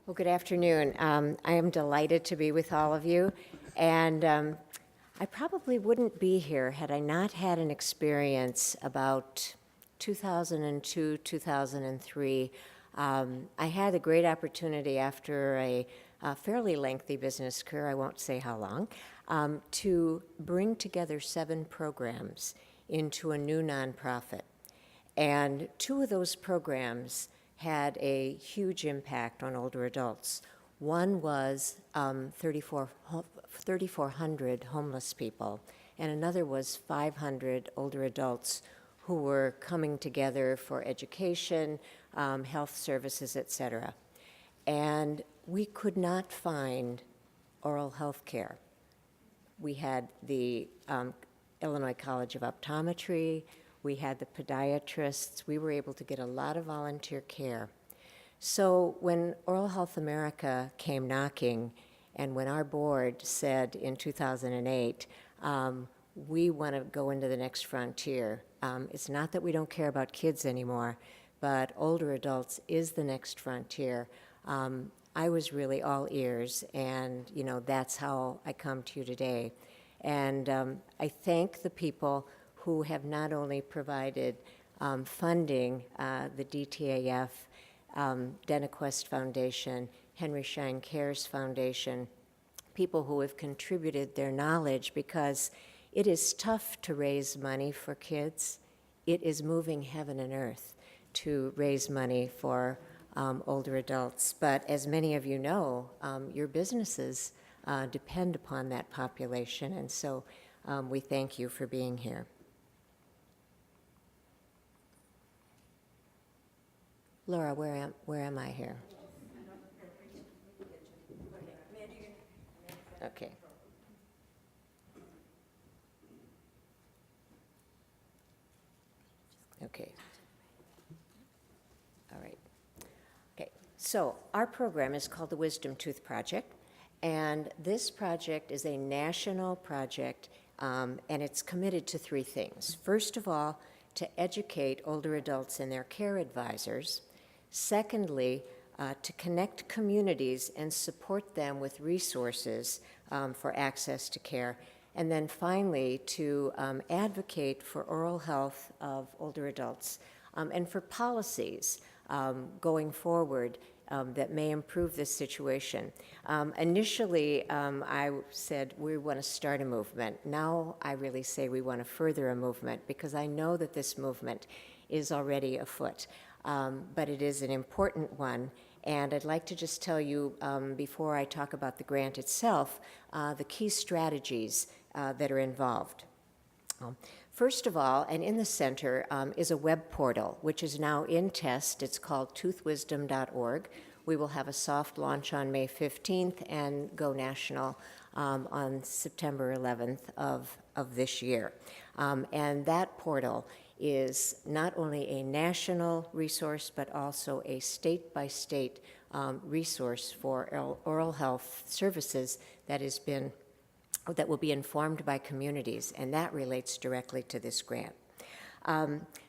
Well, good afternoon. I am delighted to be with all of you, and I probably wouldn't be here had I not had an experience about 2002, 2003. I had a great opportunity after a fairly lengthy business career, I won't say how long, to bring together 7 programs into a new nonprofit. And 2 of those programs had a huge impact on older adults. One was 3,400 homeless people, and another was 500 older adults who were coming together for education, health services, etc. And we could not find oral health care. We had the Illinois College of Optometry, we had the podiatrists. We were able to get a lot of volunteer care. So when Oral Health America came knocking, and when our board said in 2008, we want to go into the next frontier, it's not that we don't care about kids anymore, but older adults is the next frontier. I was really all ears, and that's how I come to you today. And I thank the people who have not only provided funding, the DTAF, DentaQuest Foundation, Henry Schein Cares Foundation, people who have contributed their knowledge, because it is tough to raise money for kids. It is moving heaven and earth to raise money for older adults. But as many of you know, your businesses depend upon that population, and so we thank you for being here. Laura, where am I here? Okay. Okay. All right. Okay. So our program is called the Wisdom Tooth Project, and this project is a national project, and it's committed to 3 things. First of all, to educate older adults and their care advisors. Secondly, to connect communities and support them with resources for access to care. And then finally, to advocate for oral health of older adults and for policies going forward that may improve this situation. Initially, I said we want to start a movement. Now I really say we want to further a movement, because I know that this movement is already afoot. But it is an important one, and I'd like to just tell you, before I talk about the grant itself, the key strategies that are involved. First of all, and in the center, is a web portal, which is now in test. It's called toothwisdom.org. We will have a soft launch on May 15th and go national on September 11th of this year. And that portal is not only a national resource, but also a state-by-state resource for oral health services that will be informed by communities, and that relates directly to this grant.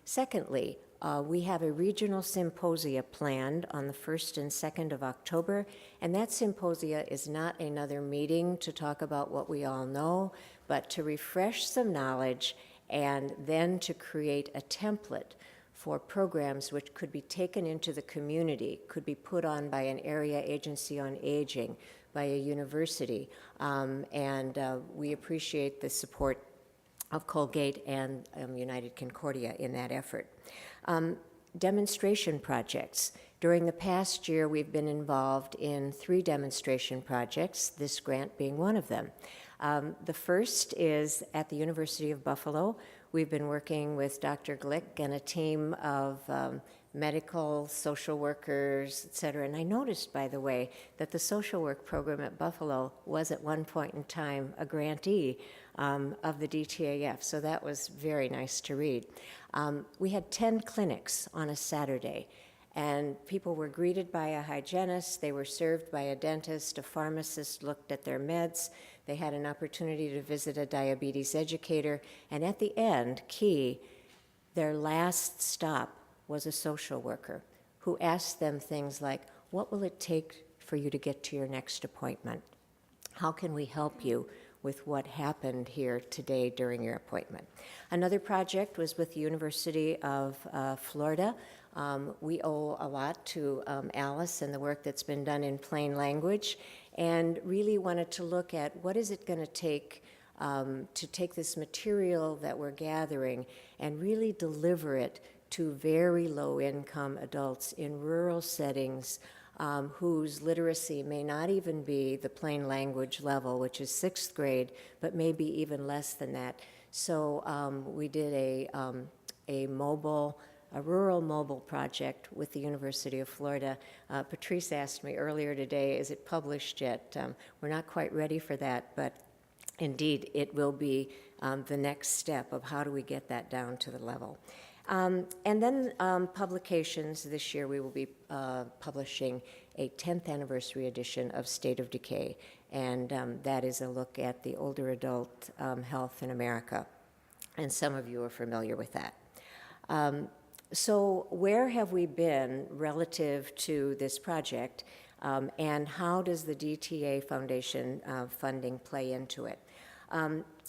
Secondly, we have a regional symposia planned on the 1st and 2nd of October, and that symposia is not another meeting to talk about what we all know, but to refresh some knowledge and then to create a template for programs which could be taken into the community, could be put on by an area agency on aging, by a university, and we appreciate the support of Colgate and United Concordia in that effort. Demonstration projects. During the past year, we've been involved in 3 demonstration projects, this grant being one of them. The first is at the University of Buffalo. We've been working with Dr. Glick and a team of medical, social workers, et cetera. And I noticed, by the way, that the social work program at Buffalo was at one point in time a grantee of the DTAF, so that was very nice to read. We had 10 clinics on a Saturday, and people were greeted by a hygienist, they were served by a dentist, a pharmacist looked at their meds, they had an opportunity to visit a diabetes educator, and at the end, their last stop was a social worker who asked them things like, what will it take for you to get to your next appointment? How can we help you with what happened here today during your appointment? Another project was with the University of Florida. We owe a lot to Alice and the work that's been done in plain language, and really wanted to look at what is it going to take this material that we're gathering and really deliver it to very low-income adults in rural settings whose literacy may not even be the plain language level, which is 6th grade, but maybe even less than that. So we did a rural mobile project with the University of Florida. Patrice asked me earlier today, is it published yet? We're not quite ready for that, but indeed, it will be the next step of how do we get that down to the level. And then publications. This year we will be publishing a 10th anniversary edition of State of Decay, and that is a look at the older adult health in America. And some of you are familiar with that. So where have we been relative to this project, and how does the DTA Foundation funding play into it?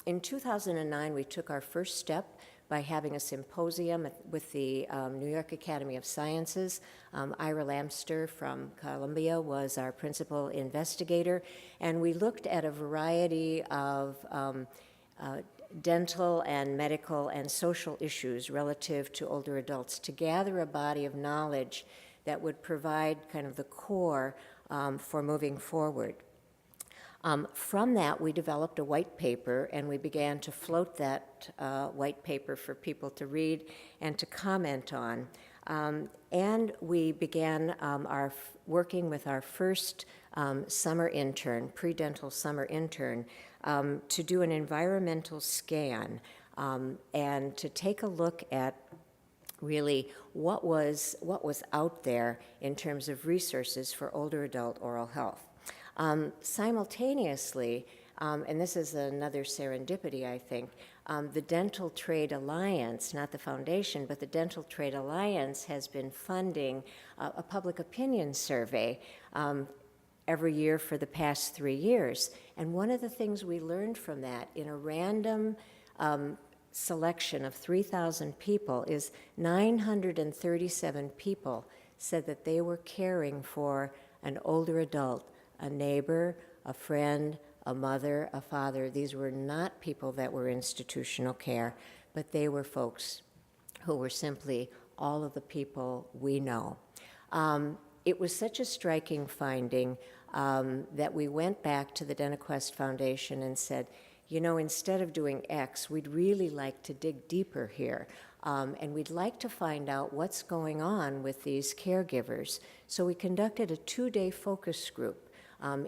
In 2009, we took our first step by having a symposium with the New York Academy of Sciences. Ira Lamster from Columbia was our principal investigator, and we looked at a variety of dental and medical and social issues relative to older adults to gather a body of knowledge that would provide kind of the core for moving forward. From that, we developed a white paper, and we began to float that white paper for people to read and to comment on. And we began working with our first summer intern, pre-dental summer intern, to do an environmental scan and to take a look at really what was out there in terms of resources for older adult oral health. Simultaneously, and this is another serendipity, I think, the Dental Trade Alliance, not the foundation, but the Dental Trade Alliance has been funding a public opinion survey every year for the past 3 years. And one of the things we learned from that in a random selection of 3,000 people is 937 people said that they were caring for an older adult, a neighbor, a friend, a mother, a father. These were not people that were institutional care, but they were folks who were simply all of the people we know. It was such a striking finding that we went back to the DentaQuest Foundation and said, you know, instead of doing X, we'd really like to dig deeper here. And we'd like to find out what's going on with these caregivers. So we conducted a 2-day focus group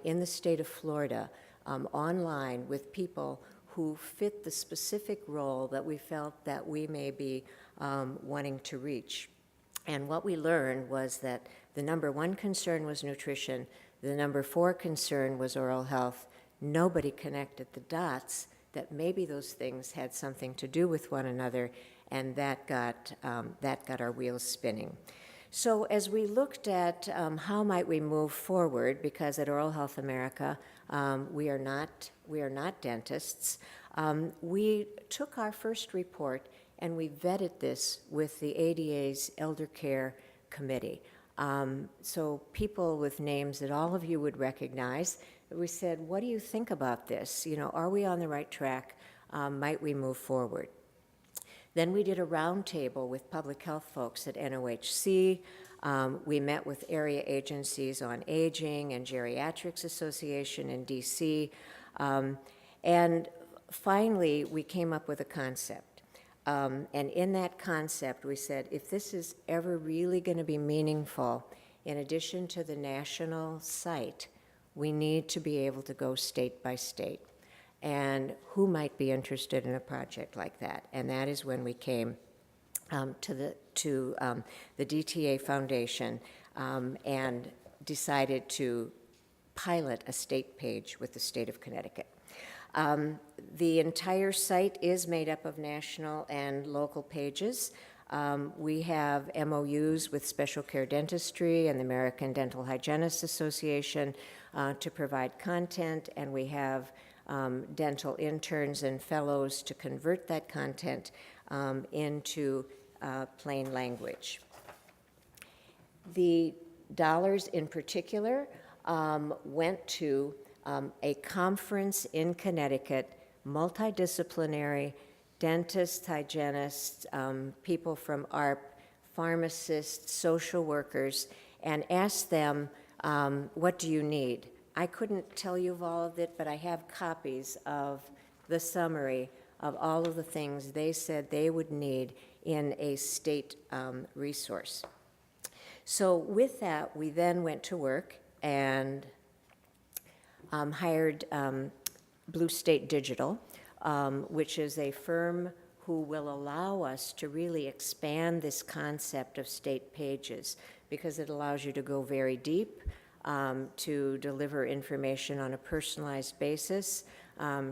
in the state of Florida online with people who fit the specific role that we felt that we may be wanting to reach. And what we learned was that the number 1 concern was nutrition, the number 4 concern was oral health. Nobody connected the dots that maybe those things had something to do with one another, and that got our wheels spinning. So as we looked at how might we move forward, because at Oral Health America we are not dentists, we took our first report and we vetted this with the ADA's Elder Care Committee. So people with names that all of you would recognize. We said, what do you think about this? You know, are we on the right track? Might we move forward? Then we did a roundtable with public health folks at NOHC. We met with area agencies on aging and Geriatrics Association in DC. And finally, we came up with a concept. And in that concept, we said, if this is ever really going to be meaningful, in addition to the national site, we need to be able to go state by state. And who might be interested in a project like that? And that is when we came to the DTA Foundation and decided to pilot a state page with the state of Connecticut. The entire site is made up of national and local pages. We have MOUs with Special Care Dentistry and the American Dental Hygienists Association to provide content, and we have dental interns and fellows to convert that content into plain language. The dollars in particular went to a conference in Connecticut, multidisciplinary, dentists, hygienists, people from ARP, pharmacists, social workers, and asked them, what do you need? I couldn't tell you of all of it, but I have copies of the summary of all of the things they said they would need in a state resource. So with that, we then went to work and hired Blue State Digital, which is a firm who will allow us to really expand this concept of state pages, because it allows you to go very deep, to deliver information on a personalized basis,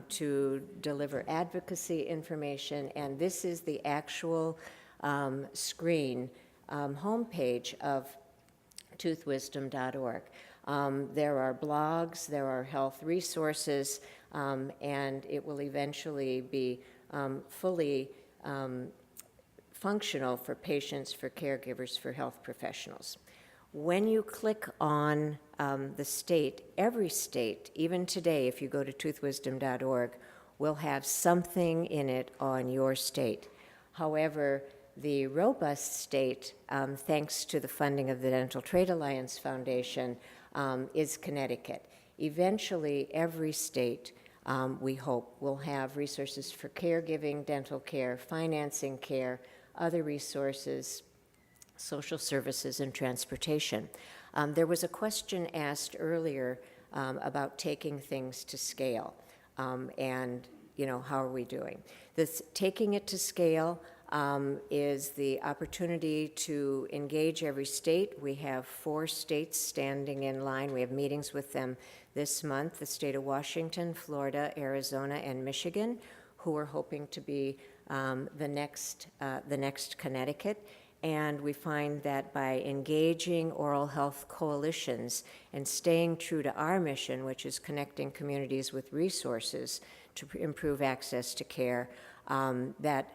to deliver advocacy information, and this is the actual screen homepage of toothwisdom.org. There are blogs, there are health resources, and it will eventually be fully functional for patients, for caregivers, for health professionals. When you click on the state, every state, even today, if you go to toothwisdom.org, will have something in it on your state. However, the robust state, thanks to the funding of the Dental Trade Alliance Foundation, is Connecticut. Eventually, every state, we hope, will have resources for caregiving, dental care, financing care, other resources, social services, and transportation. There was a question asked earlier about taking things to scale, and how are we doing? This taking it to scale is the opportunity to engage every state. We have 4 states standing in line. We have meetings with them this month: the state of Washington, Florida, Arizona, and Michigan, who are hoping to be the next Connecticut. And we find that by engaging oral health coalitions and staying true to our mission, which is connecting communities with resources to improve access to care, that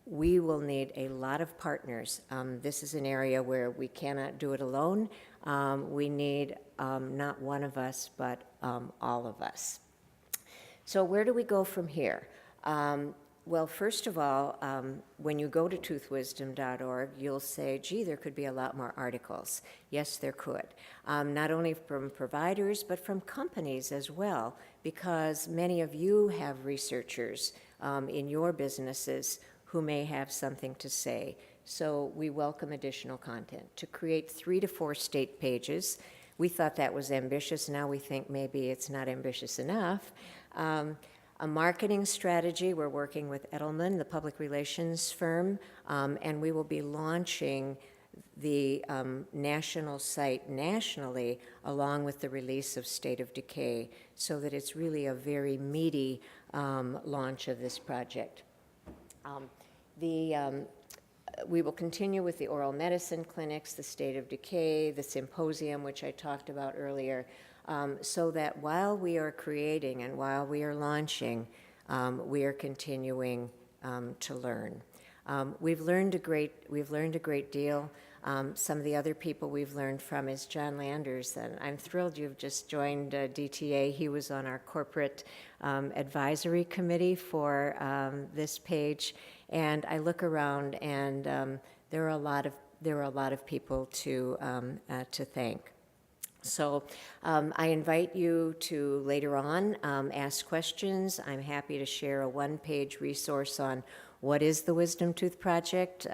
we will need a lot of partners. This is an area where we cannot do it alone. We need not one of us, but all of us. So where do we go from here? Well, first of all, when you go to toothwisdom.org, you'll say, gee, there could be a lot more articles. Yes, there could. Not only from providers, but from companies as well, because many of you have researchers in your businesses who may have something to say. So we welcome additional content. To create 3 to 4 state pages, we thought that was ambitious. Now we think maybe it's not ambitious enough. A marketing strategy, we're working with Edelman, the public relations firm, and we will be launching the national site nationally along with the release of State of Decay, so that it's really a very meaty launch of this project. We will continue with the oral medicine clinics, the State of Decay, the symposium, which I talked about earlier, so that while we are creating and while we are launching, we are continuing to learn. We've learned a great deal. Some of the other people we've learned from is John Landers, and I'm thrilled you've just joined DTA. He was on our corporate advisory committee for this page, and I look around, and there are a lot of people to thank. So I invite you to later on ask questions. I'm happy to share a 1-page resource on what is the Wisdom Tooth Project.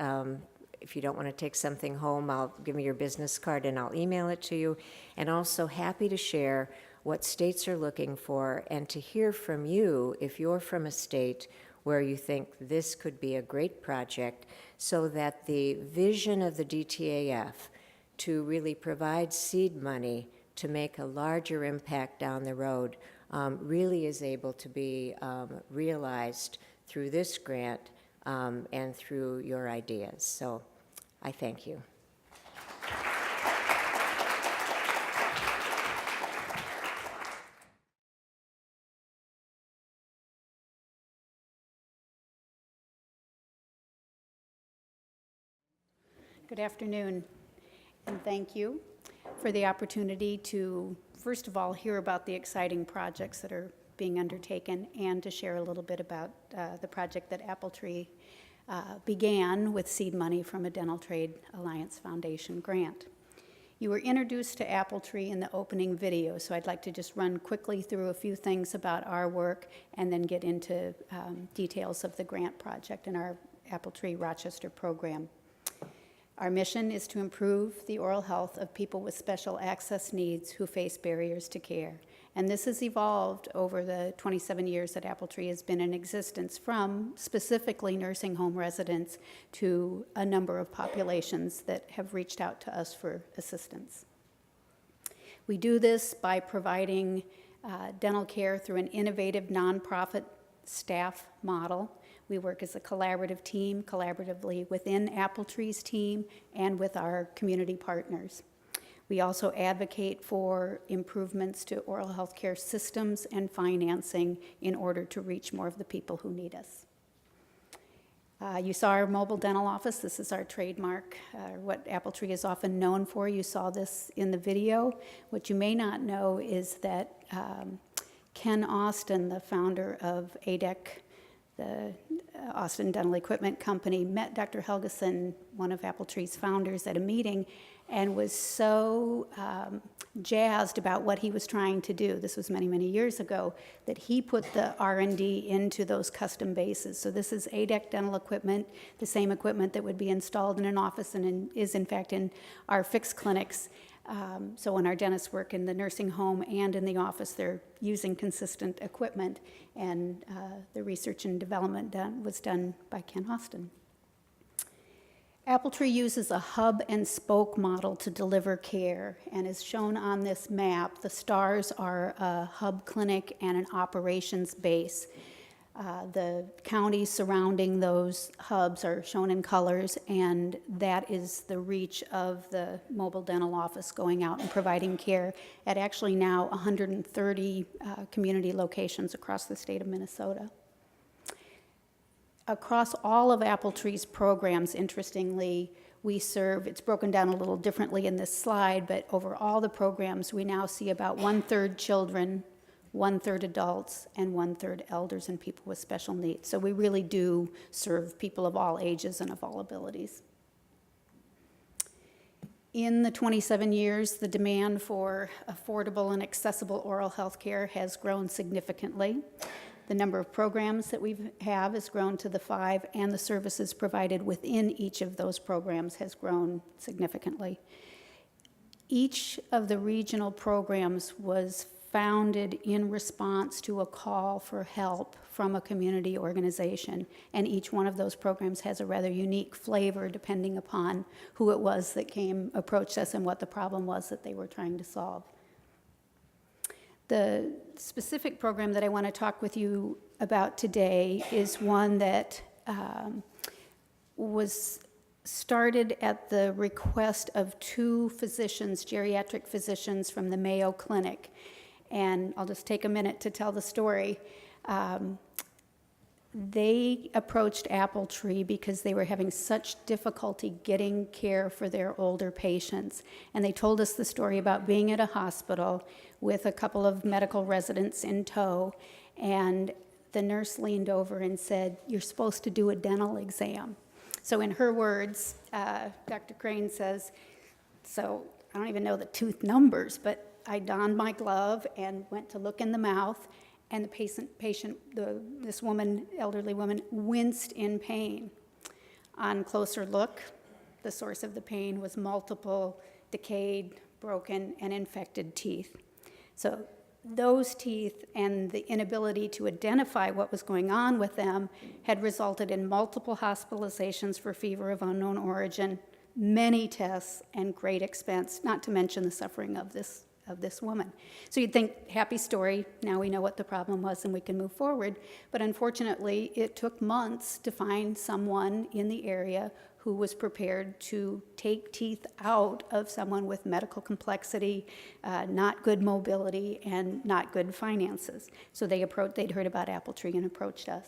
If you don't want to take something home, give me your business card and I'll email it to you. And also happy to share what states are looking for and to hear from you if you're from a state where you think this could be a great project, so that the vision of the DTAF to really provide seed money to make a larger impact down the road really is able to be realized through this grant and through your ideas. So I thank you. Good afternoon, and thank you for the opportunity to, first of all, hear about the exciting projects that are being undertaken and to share a little bit about the project that Apple Tree began with seed money from a Dental Trade Alliance Foundation grant. You were introduced to Apple Tree in the opening video, so I'd like to just run quickly through a few things about our work and then get into details of the grant project and our Apple Tree Rochester program. Our mission is to improve the oral health of people with special access needs who face barriers to care. And this has evolved over the 27 years that Apple Tree has been in existence, from specifically nursing home residents to a number of populations that have reached out to us for assistance. We do this by providing dental care through an innovative nonprofit staff model. We work as a collaborative team, collaboratively within Apple Tree's team and with our community partners. We also advocate for improvements to oral health care systems and financing in order to reach more of the people who need us. You saw our mobile dental office. This is our trademark, what Apple Tree is often known for. You saw this in the video. What you may not know is that Ken Austin, the founder of ADEC, the Austin Dental Equipment Company, met Dr. Helgeson, one of Apple Tree's founders, at a meeting and was so jazzed about what he was trying to do. This was many, many years ago, that he put the R&D into those custom bases. So this is ADEC dental equipment, the same equipment that would be installed in an office and is in fact in our fixed clinics. So when our dentists work in the nursing home and in the office, they're using consistent equipment, and the research and development was done by Ken Austin. Apple Tree uses a hub and spoke model to deliver care, and as shown on this map, the stars are a hub clinic and an operations base. The counties surrounding those hubs are shown in colors, and that is the reach of the mobile dental office going out and providing care at actually now 130 community locations across the state of Minnesota. Across all of Apple Tree's programs, interestingly, we serve, it's broken down a little differently in this slide, but over all the programs, we now see about 1/3 children, 1/3 adults, and 1/3 elders and people with special needs. So we really do serve people of all ages and of all abilities. In the 27 years, the demand for affordable and accessible oral health care has grown significantly. The number of programs that we have has grown to the 5, and the services provided within each of those programs has grown significantly. Each of the regional programs was founded in response to a call for help from a community organization, and each one of those programs has a rather unique flavor depending upon who it was that approached us and what the problem was that they were trying to solve. The specific program that I want to talk with you about today is one that was started at the request of 2 physicians, geriatric physicians from the Mayo Clinic. And I'll just take a minute to tell the story. They approached Apple Tree because they were having such difficulty getting care for their older patients. And they told us the story about being at a hospital with a couple of medical residents in tow, and the nurse leaned over and said, "You're supposed to do a dental exam." So in her words, Dr. Crane says, so I don't even know the tooth numbers, but I donned my glove and went to look in the mouth, and this woman, elderly woman, winced in pain. On closer look, the source of the pain was multiple decayed, broken, and infected teeth. So those teeth and the inability to identify what was going on with them had resulted in multiple hospitalizations for fever of unknown origin, many tests, and great expense, not to mention the suffering of this of this woman. So you'd think, happy story, now we know what the problem was and we can move forward. But unfortunately, it took months to find someone in the area who was prepared to take teeth out of someone with medical complexity, not good mobility, and not good finances. So they'd heard about Appletree and approached us.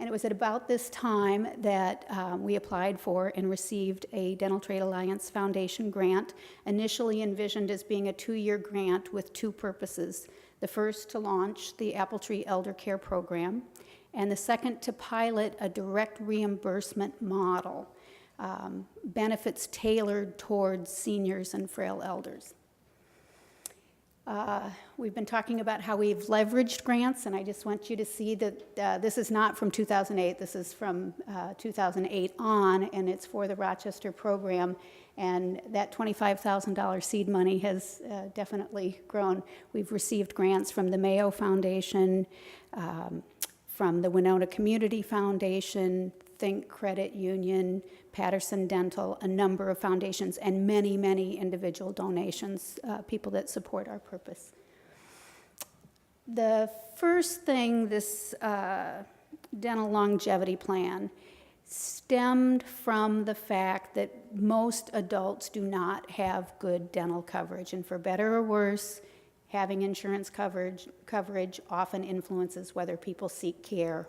And it was at about this time that we applied for and received a Dental Trade Alliance Foundation grant, initially envisioned as being a 2-year grant with 2 purposes. The first, to launch the Appletree Elder Care Program, and the second, to pilot a direct reimbursement model, benefits tailored towards seniors and frail elders. We've been talking about how we've leveraged grants, and I just want you to see that this is not from 2008, this is from 2008 on, and it's for the Rochester program, and that $25,000 seed money has definitely grown. We've received grants from the Mayo Foundation, from the Winona Community Foundation, Think Credit Union, Patterson Dental, a number of foundations, and many, many individual donations, people that support our purpose. The first thing, this dental longevity plan stemmed from the fact that most adults do not have good dental coverage, and for better or worse, having insurance coverage often influences whether people seek care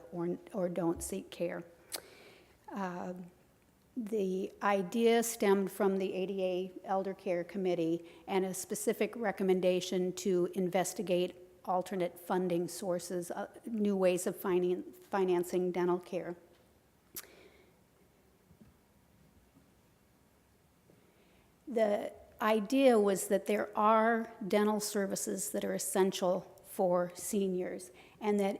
or don't seek care. The idea stemmed from the ADA Elder Care Committee and a specific recommendation to investigate alternate funding sources, new ways of financing dental care. The idea was that there are dental services that are essential for seniors, and that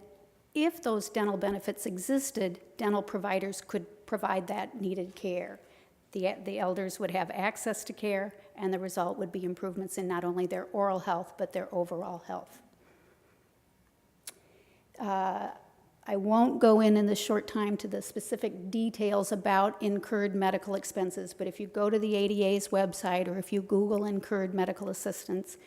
if those dental benefits existed, dental providers could provide that needed care. The elders would have access to care, and the result would be improvements in not only their oral health, but their overall health. I won't go in this short time to the specific details about incurred medical expenses, but if you go to the ADA's website, or if you Google incurred medical assistance,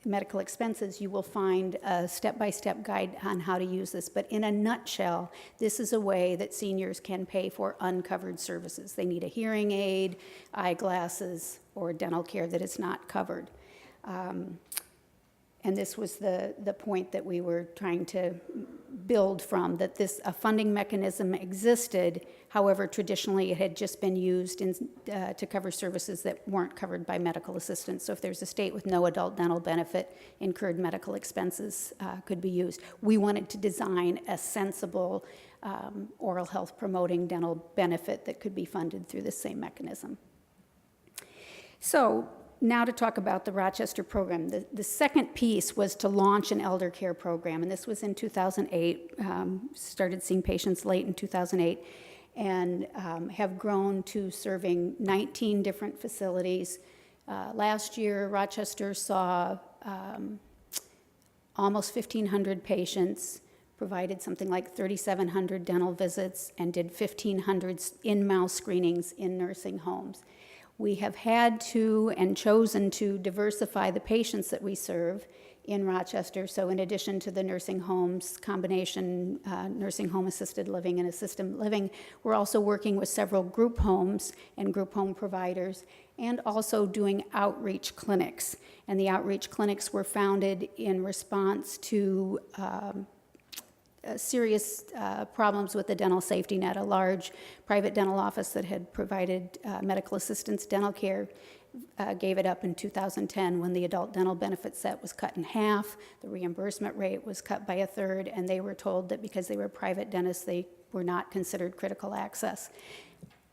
medical expenses, you will find a step-by-step guide on how to use this. But in a nutshell, this is a way that seniors can pay for uncovered services. They need a hearing aid, eyeglasses, or dental care that is not covered. And this was the point that we were trying to build from, that a funding mechanism existed. However, traditionally it had just been used to cover services that weren't covered by medical assistance. So if there's a state with no adult dental benefit, incurred medical expenses could be used. We wanted to design a sensible oral health promoting dental benefit that could be funded through the same mechanism. So now to talk about the Rochester program. The second piece was to launch an elder care program, and this was in 2008. Started seeing patients late in 2008, and have grown to serving 19 different facilities. Last year, Rochester saw almost 1,500 patients, provided something like 3,700 dental visits, and did 1,500 in-mouth screenings in nursing homes. We have had to and chosen to diversify the patients that we serve in Rochester. So in addition to the nursing homes, combination nursing home assisted living and assisted living, we're also working with several group homes and group home providers, and also doing outreach clinics. And the outreach clinics were founded in response to serious problems with the dental safety net. A large private dental office that had provided medical assistance dental care gave it up in 2010 when the adult dental benefit set was cut in half, the reimbursement rate was cut by 1/3, and they were told that because they were private dentists, they were not considered critical access.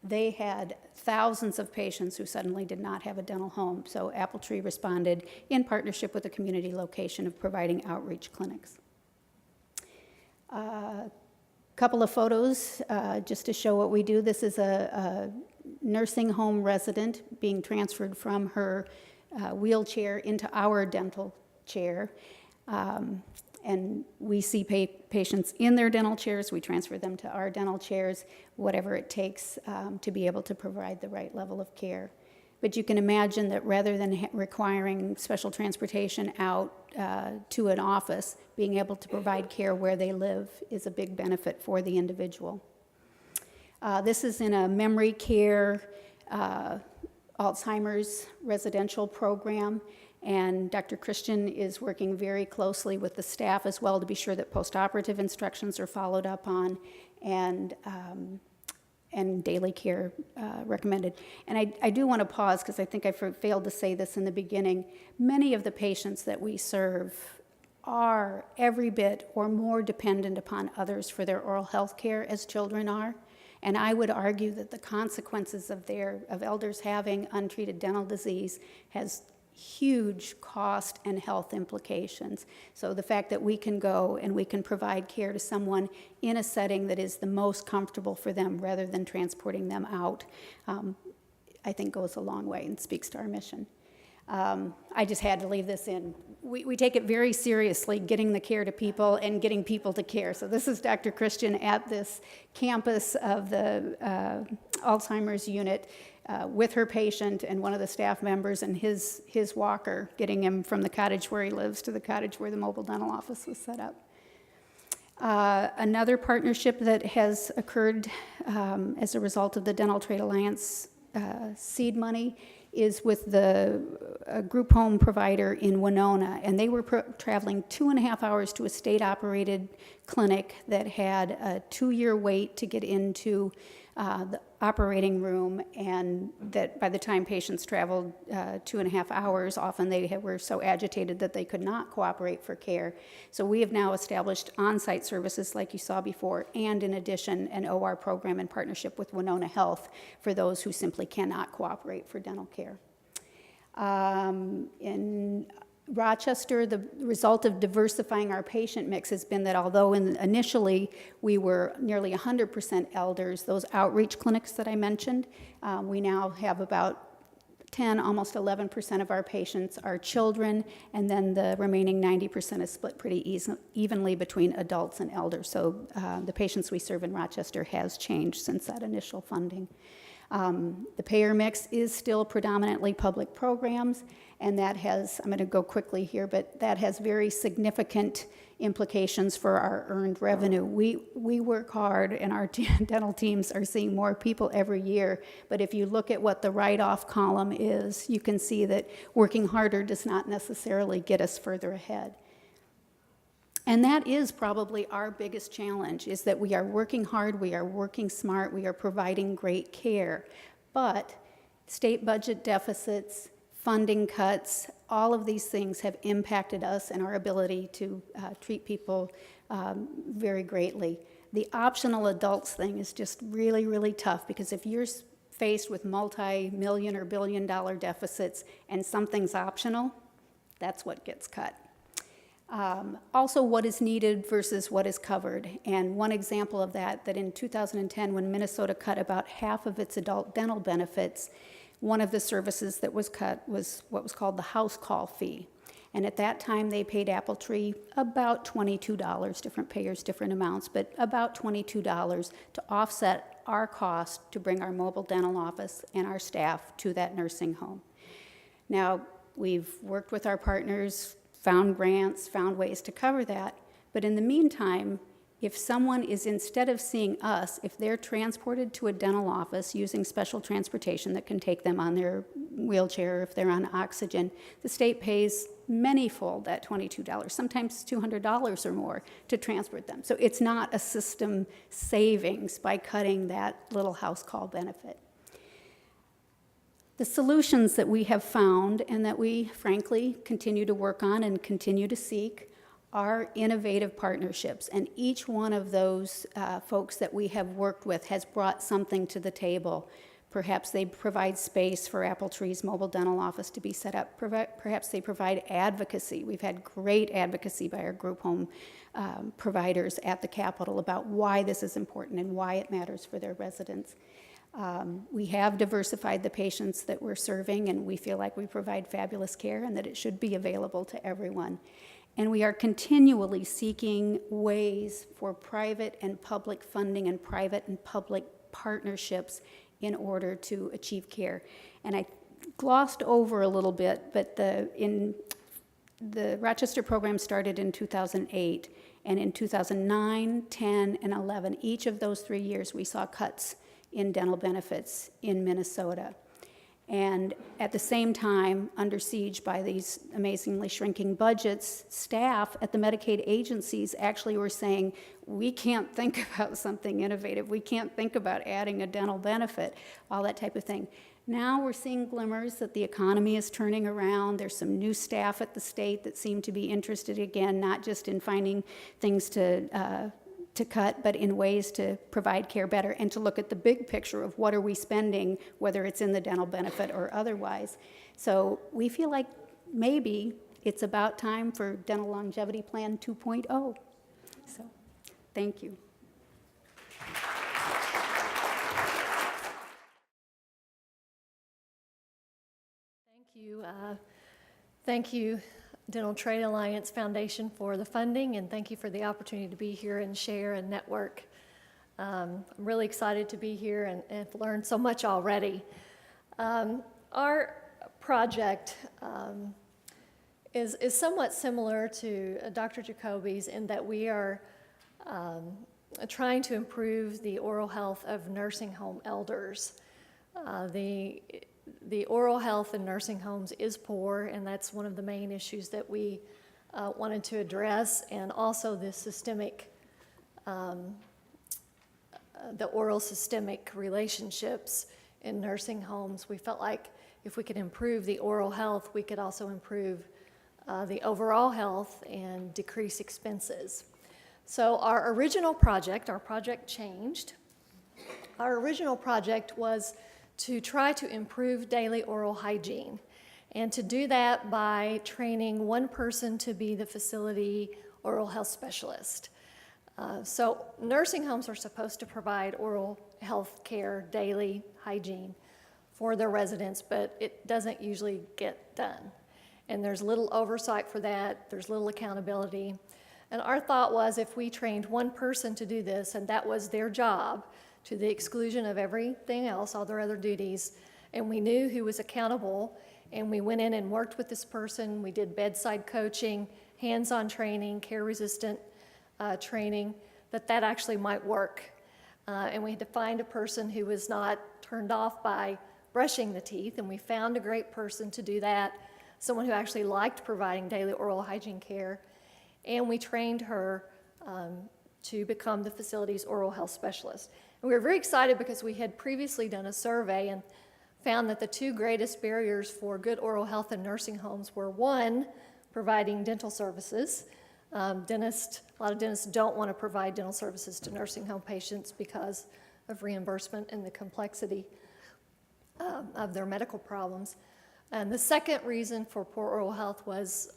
They had thousands of patients who suddenly did not have a dental home, so Appletree responded in partnership with the community location of providing outreach clinics. Couple of photos just to show what we do. This is a nursing home resident being transferred from her wheelchair into our dental chair. And we see patients in their dental chairs. We transfer them to our dental chairs, whatever it takes to be able to provide the right level of care. But you can imagine that rather than requiring special transportation out to an office, being able to provide care where they live is a big benefit for the individual. This is in a memory care Alzheimer's residential program, and Dr. Christian is working very closely with the staff as well to be sure that postoperative instructions are followed up on, and daily care recommended. And I do want to pause because I think I failed to say this in the beginning. Many of the patients that we serve are every bit or more dependent upon others for their oral health care as children are. And I would argue that the consequences of elders having untreated dental disease has huge cost and health implications. So the fact that we can go and we can provide care to someone in a setting that is the most comfortable for them rather than transporting them out, I think goes a long way and speaks to our mission. I just had to leave this in. We take it very seriously, getting the care to people and getting people to care. So this is Dr. Christian at this campus of the Alzheimer's unit with her patient and one of the staff members and his walker, getting him from the cottage where he lives to the cottage where the mobile dental office was set up. Another partnership that has occurred as a result of the Dental Trade Alliance seed money is with the group home provider in Winona, and they were traveling 2.5 hours to a state-operated clinic that had a 2-year wait to get into the operating room, and that by the time patients traveled 2.5 hours, often they were so agitated that they could not cooperate for care. So we have now established on-site services like you saw before, and in addition, an OR program in partnership with Winona Health for those who simply cannot cooperate for dental care. In Rochester, the result of diversifying our patient mix has been that although initially we were nearly 100% elders, those outreach clinics that I mentioned, we now have about 10, almost 11% of our patients are children, and then the remaining 90% is split pretty evenly between adults and elders. So the patients we serve in Rochester has changed since that initial funding. The payer mix is still predominantly public programs, and that has, I'm going to go quickly here, but that has very significant implications for our earned revenue. We work hard, and our dental teams are seeing more people every year, but if you look at what the write-off column is, you can see that working harder does not necessarily get us further ahead. And that is probably our biggest challenge, is that we are working hard, we are working smart, we are providing great care, but state budget deficits, funding cuts, all of these things have impacted us and our ability to treat people very greatly. The optional adults thing is just really, really tough, because if you're faced with multi-million or billion-dollar deficits and something's optional, that's what gets cut. Also, what is needed versus what is covered. And one example of that in 2010, when Minnesota cut about half of its adult dental benefits, one of the services that was cut was what was called the house call fee. And at that time, they paid Appletree about $22, different payers, different amounts, but about $22 to offset our cost to bring our mobile dental office and our staff to that nursing home. Now, we've worked with our partners, found grants, found ways to cover that, but in the meantime, if someone is, instead of seeing us, if they're transported to a dental office using special transportation that can take them on their wheelchair, if they're on oxygen, the state pays manyfold that $22, sometimes $200 or more to transport them. So it's not a system savings by cutting that little house call benefit. The solutions that we have found and that we, frankly, continue to work on and continue to seek are innovative partnerships. And each one of those folks that we have worked with has brought something to the table. Perhaps they provide space for Appletree's mobile dental office to be set up. Perhaps they provide advocacy. We've had great advocacy by our group home providers at the Capitol about why this is important and why it matters for their residents. We have diversified the patients that we're serving, and we feel like we provide fabulous care and that it should be available to everyone. And we are continually seeking ways for private and public funding and private and public partnerships in order to achieve care. And I glossed over a little bit, but the Rochester program started in 2008, and in 2009, 10, and 11, each of those 3 years, we saw cuts in dental benefits in Minnesota. And at the same time, under siege by these amazingly shrinking budgets, staff at the Medicaid agencies actually were saying, we can't think about something innovative. We can't think about adding a dental benefit, all that type of thing. Now we're seeing glimmers that the economy is turning around. There's some new staff at the state that seem to be interested again, not just in finding things to cut, but in ways to provide care better and to look at the big picture of what are we spending, whether it's in the dental benefit or otherwise. So we feel like maybe it's about time for Dental Longevity Plan 2.0. So thank you. Thank you, Dental Trade Alliance Foundation, for the funding, and thank you for the opportunity to be here and share and network. I'm really excited to be here and learn so much already. Our project is somewhat similar to Dr. Jacoby's in that we are trying to improve the oral health of nursing home elders. The oral health in nursing homes is poor, and that's one of the main issues that we wanted to address, and also the systemic, the oral systemic relationships in nursing homes. We felt like if we could improve the oral health, we could also improve the overall health and decrease expenses. So our project changed. Our original project was to try to improve daily oral hygiene, and to do that by training one person to be the facility oral health specialist. So nursing homes are supposed to provide oral health care, daily hygiene for their residents, but it doesn't usually get done. And there's little oversight for that, there's little accountability. And our thought was if we trained one person to do this, and that was their job, to the exclusion of everything else, all their other duties, and we knew who was accountable, and we went in and worked with this person. We did bedside coaching, hands-on training, care-resistant training, that actually might work. And we had to find a person who was not turned off by brushing the teeth, and we found a great person to do that, someone who actually liked providing daily oral hygiene care, and we trained her to become the facility's oral health specialist. And we were very excited because we had previously done a survey and found that the two greatest barriers for good oral health in nursing homes were, one, providing dental services. A lot of dentists don't want to provide dental services to nursing home patients because of reimbursement and the complexity of their medical problems. And the second reason for poor oral health was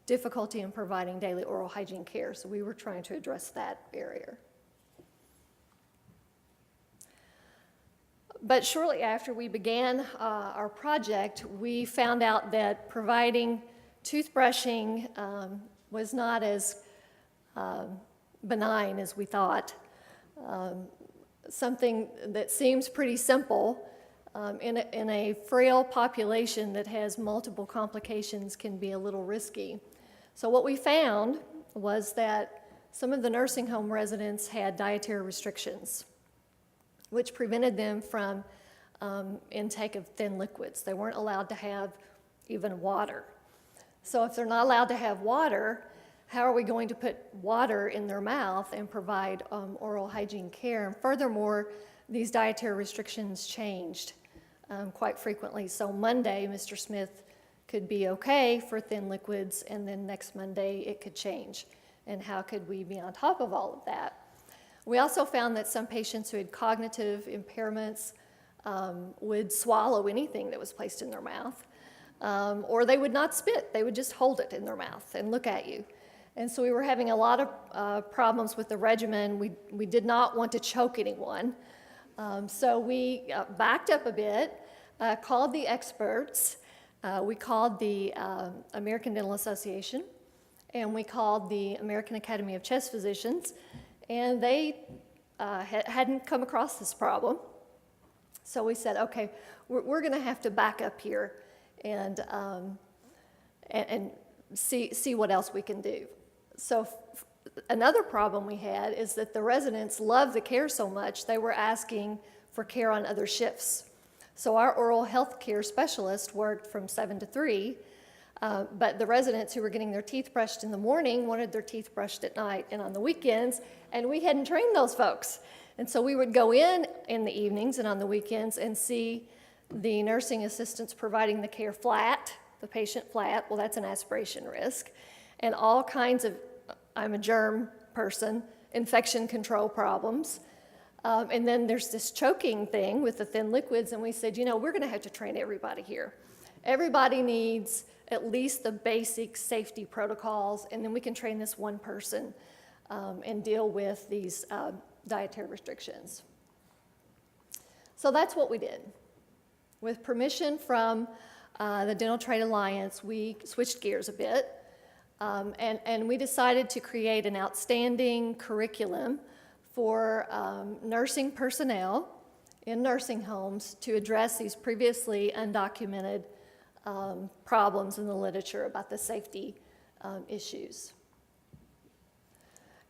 difficulty in providing daily oral hygiene care. So we were trying to address that barrier. But shortly after we began our project, we found out that providing toothbrushing was not as benign as we thought. Something that seems pretty simple in a frail population that has multiple complications can be a little risky. So what we found was that some of the nursing home residents had dietary restrictions, which prevented them from intake of thin liquids. They weren't allowed to have even water. So if they're not allowed to have water, how are we going to put water in their mouth and provide oral hygiene care? And furthermore, these dietary restrictions changed quite frequently. So Monday, Mr. Smith could be okay for thin liquids, and then next Monday it could change. And how could we be on top of all of that? We also found that some patients who had cognitive impairments would swallow anything that was placed in their mouth, or they would not spit. They would just hold it in their mouth and look at you. And so we were having a lot of problems with the regimen. We did not want to choke anyone. So we backed up a bit, called the experts. We called the American Dental Association, and we called the American Academy of Chest Physicians, and they hadn't come across this problem. So we said, okay, we're going to have to back up here and see what else we can do. So another problem we had is that the residents loved the care so much, they were asking for care on other shifts. So our oral health care specialist worked from 7 to 3, but the residents who were getting their teeth brushed in the morning wanted their teeth brushed at night and on the weekends, and we hadn't trained those folks. And so we would go in the evenings and on the weekends and see the nursing assistants providing the care flat, the patient flat. Well, that's an aspiration risk. And all kinds of, I'm a germ person, infection control problems. And then there's this choking thing with the thin liquids, and we said, we're going to have to train everybody here. Everybody needs at least the basic safety protocols, and then we can train this one person and deal with these dietary restrictions. So that's what we did. With permission from the Dental Trade Alliance, we switched gears a bit, and we decided to create an outstanding curriculum for nursing personnel in nursing homes to address these previously undocumented problems in the literature about the safety issues.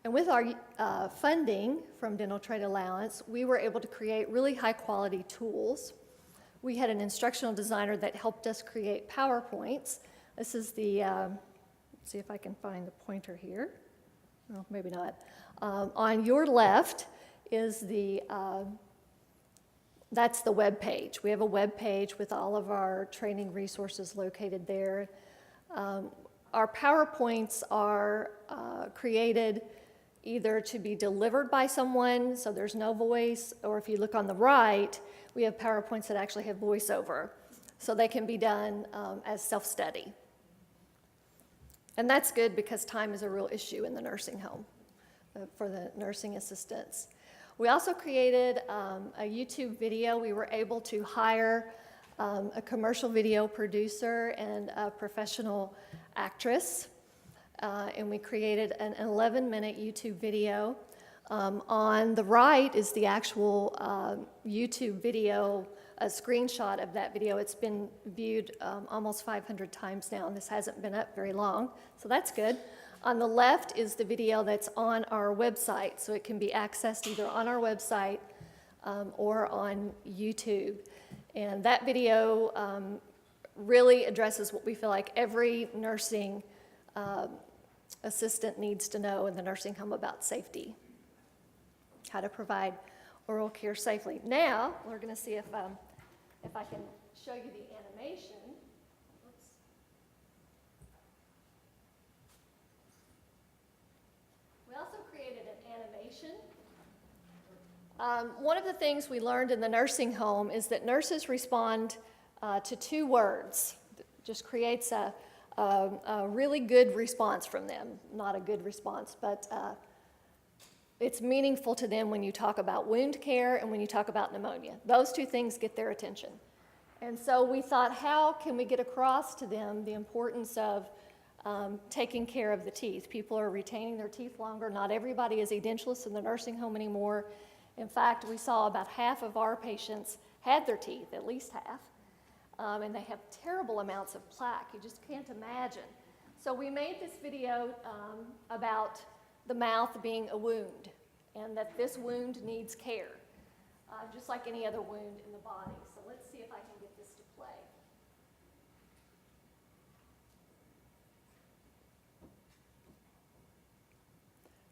And with our funding from Dental Trade Allowance, we were able to create really high-quality tools. We had an instructional designer that helped us create PowerPoints. This is the, let's see if I can find the pointer here. No, maybe not. On your left is that's the web page. We have a web page with all of our training resources located there. Our PowerPoints are created either to be delivered by someone, so there's no voice, or if you look on the right, we have PowerPoints that actually have voiceover, so they can be done as self-study. And that's good because time is a real issue in the nursing home for the nursing assistants. We also created a YouTube video. We were able to hire a commercial video producer and a professional actress, and we created an 11-minute YouTube video. On the right is the actual YouTube video, a screenshot of that video. It's been viewed almost 500 times now, and this hasn't been up very long, so that's good. On the left is the video that's on our website, so it can be accessed either on our website or on YouTube. And that video really addresses what we feel like every nursing assistant needs to know in the nursing home about safety, how to provide oral care safely. Now, we're going to see if I can show you the animation. Oops. We also created an animation. One of the things we learned in the nursing home is that nurses respond to 2 words. It just creates a really good response from them. Not a good response, but it's meaningful to them when you talk about wound care and when you talk about pneumonia. Those 2 things get their attention. And so we thought, how can we get across to them the importance of taking care of the teeth? People are retaining their teeth longer. Not everybody is edentulous in the nursing home anymore. In fact, we saw about half of our patients had their teeth, at least half, and they have terrible amounts of plaque. You just can't imagine. So we made this video about the mouth being a wound, and that this wound needs care, just like any other wound in the body. So let's see if I can get this to play.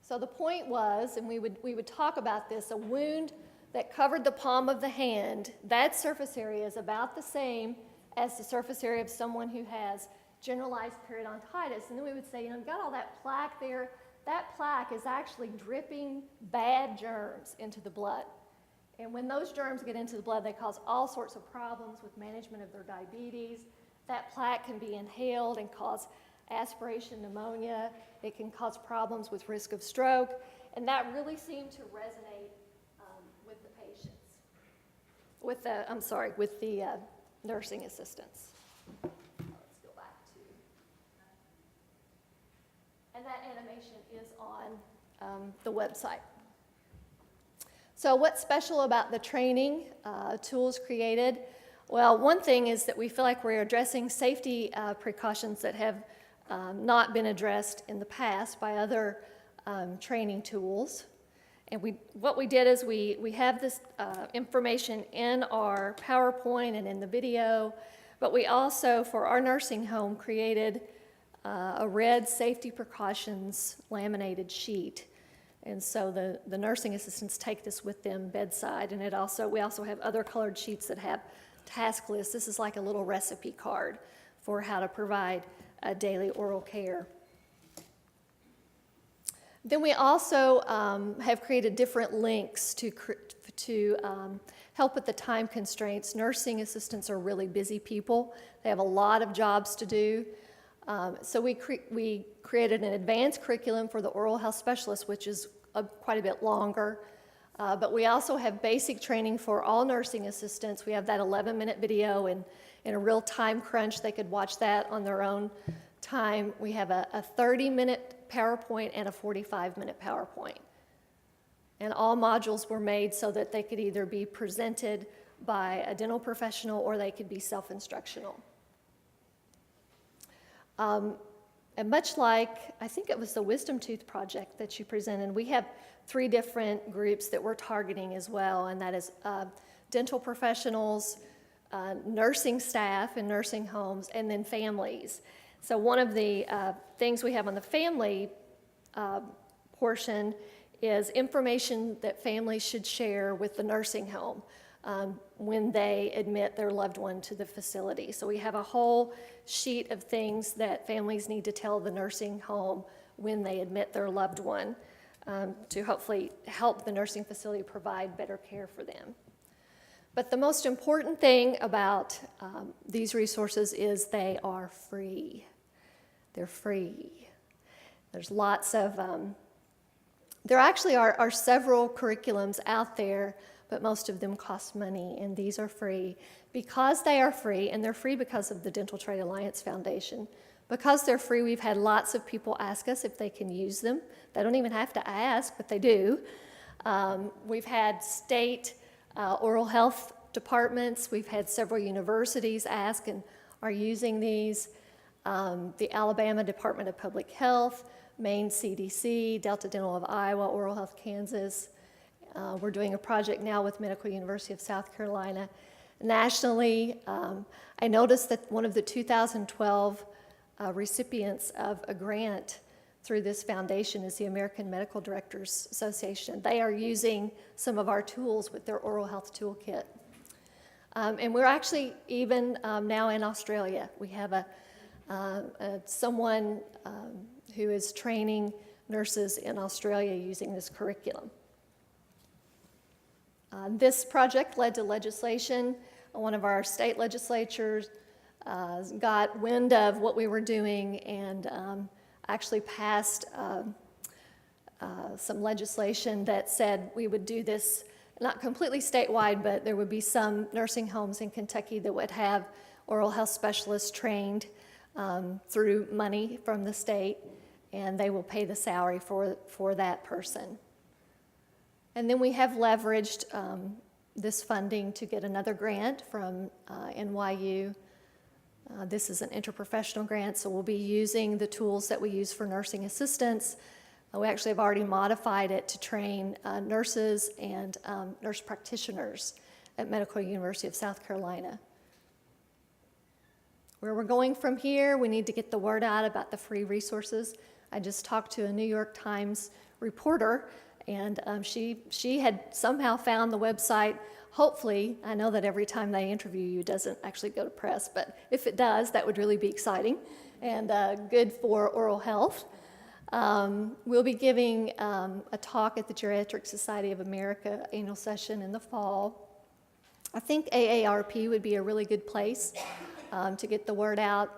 So the point was, and we would talk about this, a wound that covered the palm of the hand, that surface area is about the same as the surface area of someone who has generalized periodontitis. And then we would say, you've got all that plaque there. That plaque is actually dripping bad germs into the blood. And when those germs get into the blood, they cause all sorts of problems with management of their diabetes. That plaque can be inhaled and cause aspiration pneumonia. It can cause problems with risk of stroke. And that really seemed to resonate with the patients, with the nursing assistants. Let's go back to, and that animation is on the website. So what's special about the training tools created? Well, one thing is that we feel like we're addressing safety precautions that have not been addressed in the past by other training tools. And what we did is we have this information in our PowerPoint and in the video, but we also, for our nursing home, created a red safety precautions laminated sheet. And so the nursing assistants take this with them bedside, and we also have other colored sheets that have task lists. This is like a little recipe card for how to provide daily oral care. Then we also have created different links to help with the time constraints. Nursing assistants are really busy people. They have a lot of jobs to do. So we created an advanced curriculum for the oral health specialist, which is quite a bit longer. But we also have basic training for all nursing assistants. We have that 11-minute video, and in a real time crunch, they could watch that on their own time. We have a 30-minute PowerPoint and a 45-minute PowerPoint. And all modules were made so that they could either be presented by a dental professional or they could be self-instructional. And much like, I think it was the Wisdom Tooth Project that you presented, we have 3 different groups that we're targeting as well, and that is dental professionals, nursing staff in nursing homes, and then families. So one of the things we have on the family portion is information that families should share with the nursing home when they admit their loved one to the facility. So we have a whole sheet of things that families need to tell the nursing home when they admit their loved one to hopefully help the nursing facility provide better care for them. But the most important thing about these resources is they are free. They're free. There's lots of, there actually are several curriculums out there, but most of them cost money, and these are free. Because they are free, and they're free because of the Dental Trade Alliance Foundation, because they're free, we've had lots of people ask us if they can use them. They don't even have to ask, but they do. We've had state oral health departments. We've had several universities ask and are using these. The Alabama Department of Public Health, Maine CDC, Delta Dental of Iowa, Oral Health Kansas. We're doing a project now with Medical University of South Carolina. Nationally, I noticed that one of the 2012 recipients of a grant through this foundation is the American Medical Directors Association. They are using some of our tools with their oral health toolkit. And we're actually even now in Australia. We have someone who is training nurses in Australia using this curriculum. This project led to legislation. One of our state legislatures got wind of what we were doing and actually passed some legislation that said we would do this, not completely statewide, but there would be some nursing homes in Kentucky that would have oral health specialists trained through money from the state, and they will pay the salary for that person. And then we have leveraged this funding to get another grant from NYU. This is an interprofessional grant, so we'll be using the tools that we use for nursing assistants. We actually have already modified it to train nurses and nurse practitioners at Medical University of South Carolina. Where we're going from here, we need to get the word out about the free resources. I just talked to a New York Times reporter, and she had somehow found the website. Hopefully, I know that every time they interview you, it doesn't actually go to press, but if it does, that would really be exciting and good for oral health. We'll be giving a talk at the Geriatric Society of America annual session in the fall. I think AARP would be a really good place to get the word out.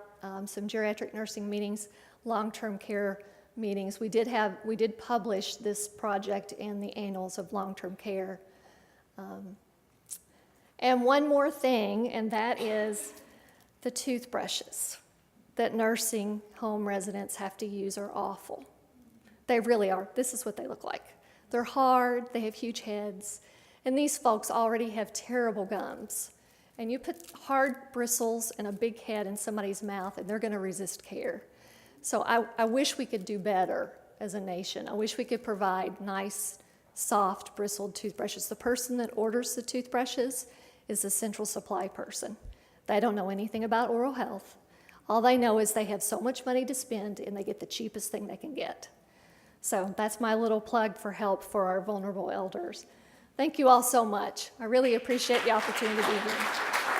Some geriatric nursing meetings, long-term care meetings. We did publish this project in the Annals of Long-Term Care. And one more thing, and that is the toothbrushes that nursing home residents have to use are awful. They really are. This is what they look like. They're hard, they have huge heads, And these folks already have terrible gums. And you put hard bristles and a big head in somebody's mouth, and they're going to resist care. So I wish we could do better as a nation. I wish we could provide nice, soft, bristled toothbrushes. The person that orders the toothbrushes is the central supply person. They don't know anything about oral health. All they know is they have so much money to spend, and they get the cheapest thing they can get. So that's my little plug for help for our vulnerable elders. Thank you all so much. I really appreciate the opportunity to be here.